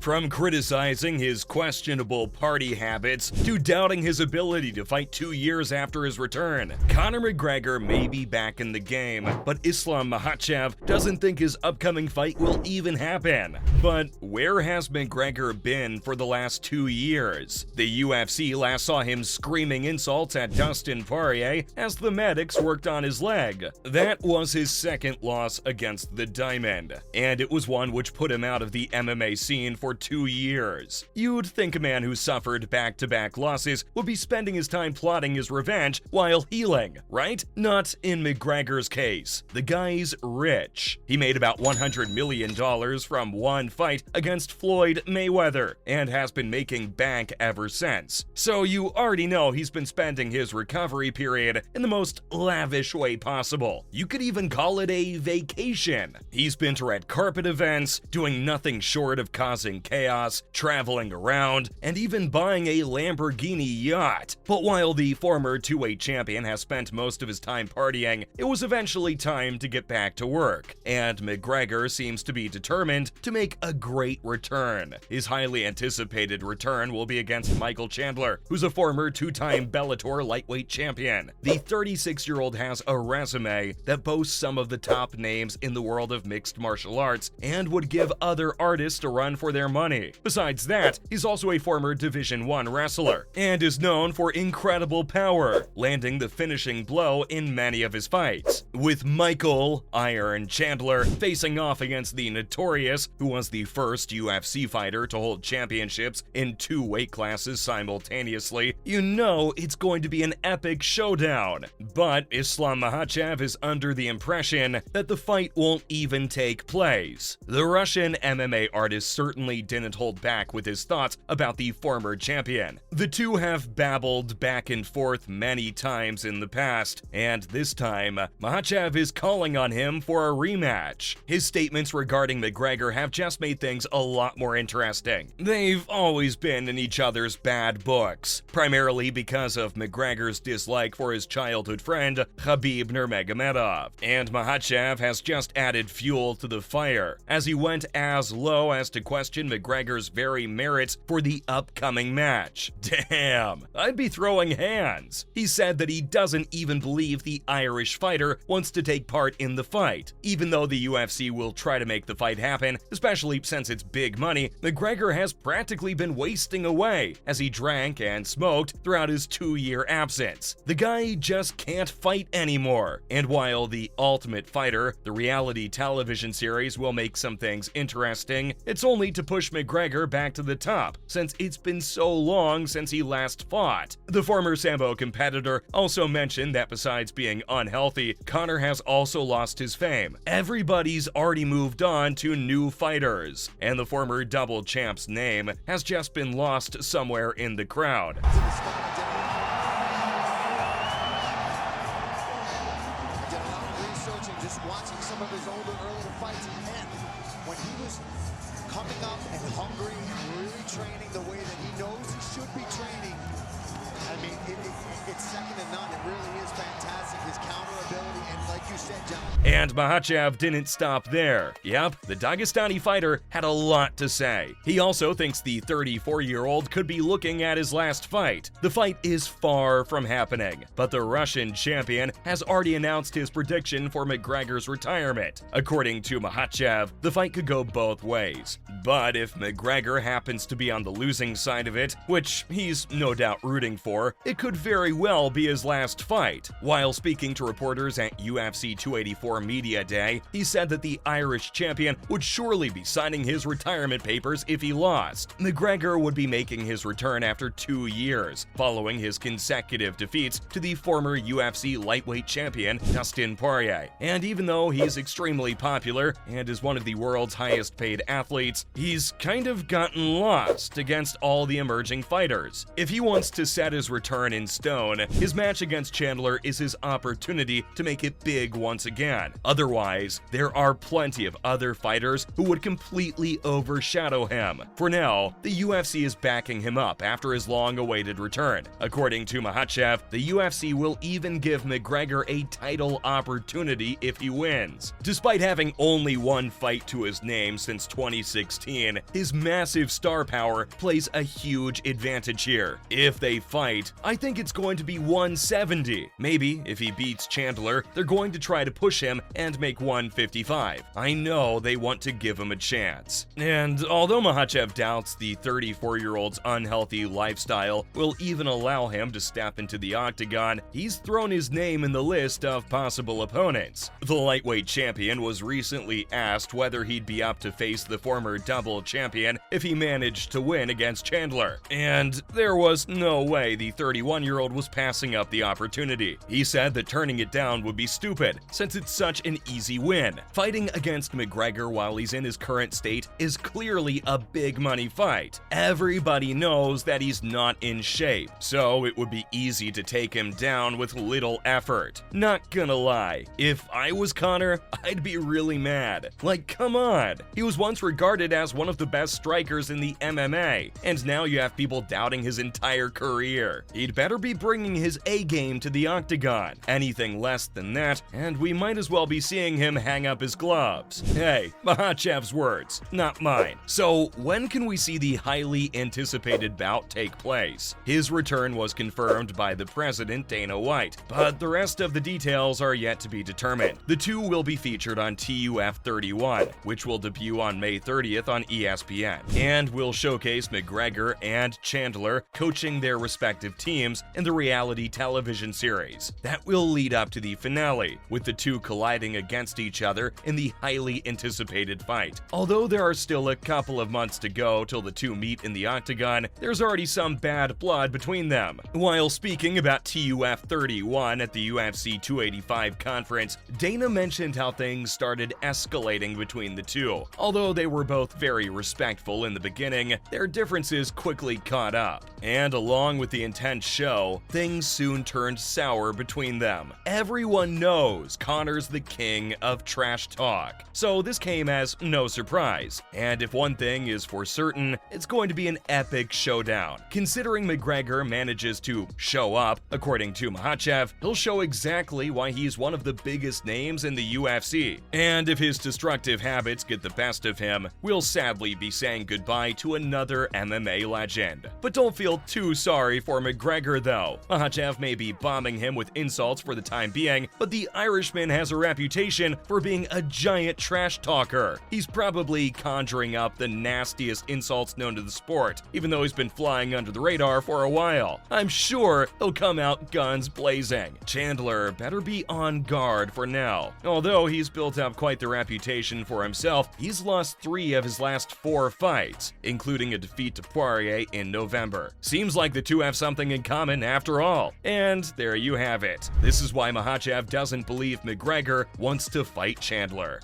From criticizing his questionable party habits to doubting his ability to fight 2 years after his return, Conor McGregor may be back in the game, but Islam Makhachev doesn't think his upcoming fight will even happen. But where has McGregor been for the last 2 years? The UFC last saw him screaming insults at Dustin Poirier as the medics worked on his leg. That was his second loss against the Diamond, and it was one which put him out of the MMA scene for 2 years. You'd think a man who suffered back-to-back losses would be spending his time plotting his revenge while healing, right? Not in McGregor's case. The guy's rich. He made about $100 million from one fight against Floyd Mayweather and has been making bank ever since. So you already know he's been spending his recovery period in the most lavish way possible. You could even call it a vacation. He's been to red carpet events, doing nothing short of causing chaos, traveling around, and even buying a Lamborghini yacht. But while the former two-weight champion has spent most of his time partying, it was eventually time to get back to work, and McGregor seems to be determined to make a great return. His highly anticipated return will be against Chandler, who's a former two-time Bellator lightweight champion. The 36-year-old has a resume that boasts some of the top names in the world of mixed martial arts and would give other artists a run for their money. Besides that, he's also a former Division I wrestler and is known for incredible power, landing the finishing blow in many of his fights. With Michael "Iron" Chandler facing off against the Notorious, who was the first UFC fighter to hold championships in 2 weight classes simultaneously, you know it's going to be an epic showdown. But Islam Makhachev is under the impression that the fight won't even take place. The Russian MMA artist certainly didn't hold back with his thoughts about the former champion. The two have babbled back and forth many times in the past, and this time, Makhachev is calling on him for a rematch. His statements regarding McGregor have just made things a lot more interesting. They've always been in each other's bad books, primarily because of McGregor's dislike for his childhood friend Khabib Nurmagomedov, and Makhachev has just added fuel to the fire as he went as low as to question McGregor's very merits for the upcoming match. Damn, I'd be throwing hands. He said that he doesn't even believe the Irish fighter wants to take part in the fight. Even though the UFC will try to make the fight happen, especially since it's big money, McGregor has practically been wasting away as he drank and smoked throughout his 2-year absence. The guy just can't fight anymore. And while The Ultimate Fighter, the reality television series, will make some things interesting, it's only to push McGregor back to the top, since it's been so long since he last fought. The former Sambo competitor also mentioned that besides being unhealthy, Conor has also lost his fame. Everybody's already moved on to new fighters, and the former double champ's name has just been lost somewhere in the crowd. Just watching some of his older earlier fights, and when he was coming up and hungry and really training the way that he knows he should be training, I mean, it's second to none. It really is fantastic, his counter ability, and like you said, John. And Makhachev didn't stop there. Yep, the Dagestani fighter had a lot to say. He also thinks the 34-year-old could be looking at his last fight. The fight is far from happening, but the Russian champion has already announced his prediction for McGregor's retirement. According to Makhachev, the fight could go both ways. But if McGregor happens to be on the losing side of it, which he's no doubt rooting for, it could very well be his last fight. While speaking to reporters at UFC 284 Media Day, he said that the Irish champion would surely be signing his retirement papers if he lost. McGregor would be making his return after 2 years, following his consecutive defeats to the former UFC lightweight champion Dustin Poirier. And even though he's extremely popular and is one of the world's highest paid athletes, he's kind of gotten lost against all the emerging fighters. If he wants to set his return in stone, his match against Chandler is his opportunity to make it big once again. Otherwise, there are plenty of other fighters who would completely overshadow him. For now, the UFC is backing him up after his long-awaited return. According to Makhachev, the UFC will even give McGregor a title opportunity if he wins. Despite having only one fight to his name since 2016, his massive star power plays a huge advantage here. If they fight, I think it's going to be 170. Maybe, if he beats Chandler, they're going to try to push him and make 155. I know they want to give him a chance. And although Makhachev doubts the 34-year-old's unhealthy lifestyle will even allow him to step into the octagon, he's thrown his name in the list of possible opponents. The lightweight champion was recently asked whether he'd be up to face the former double champion if he managed to win against Chandler, and there was no way the 31-year-old was passing up the opportunity. He said that turning it down would be stupid, since it's such an easy win. Fighting against McGregor while he's in his current state is clearly a big money fight. Everybody knows that he's not in shape, so it would be easy to take him down with little effort. Not gonna lie, if I was Conor, I'd be really mad. Like, come on! He was once regarded as one of the best strikers in the MMA, and now you have people doubting his entire career. He'd better be bringing his A-game to the octagon. Anything less than that, and we might as well be seeing him hang up his gloves. Hey, Makhachev's words, not mine. So, when can we see the highly anticipated bout take place? His return was confirmed by the president, Dana White, but the rest of the details are yet to be determined. The two will be featured on TUF 31, which will debut on May 30th on ESPN, and will showcase McGregor and Chandler coaching their respective teams in the reality television series. That will lead up to the finale, with the two colliding against each other in the highly anticipated fight. Although there are still a couple of months to go till the two meet in the octagon, there's already some bad blood between them. While speaking about TUF 31 at the UFC 285 conference, Dana mentioned how things started escalating between the two. Although they were both very respectful in the beginning, their differences quickly caught up. And along with the intense show, things soon turned sour between them. Everyone knows Conor's the king of trash talk, so this came as no surprise. And if one thing is for certain, it's going to be an epic showdown. Considering McGregor manages to show up, according to Makhachev, he'll show exactly why he's one of the biggest names in the UFC. And if his destructive habits get the best of him, we'll sadly be saying goodbye to another MMA legend. But don't feel too sorry for McGregor though. Makhachev may be bombing him with insults for the time being, but the Irishman has a reputation for being a giant trash talker. He's probably conjuring up the nastiest insults known to the sport, even though he's been flying under the radar for a while. I'm sure he'll come out guns blazing. Chandler better be on guard for now. Although he's built up quite the reputation for himself, he's lost 3 of his last 4 fights, including a defeat to Poirier in November. Seems like the two have something in common after all. And there you have it. This is why Makhachev doesn't believe McGregor wants to fight Chandler.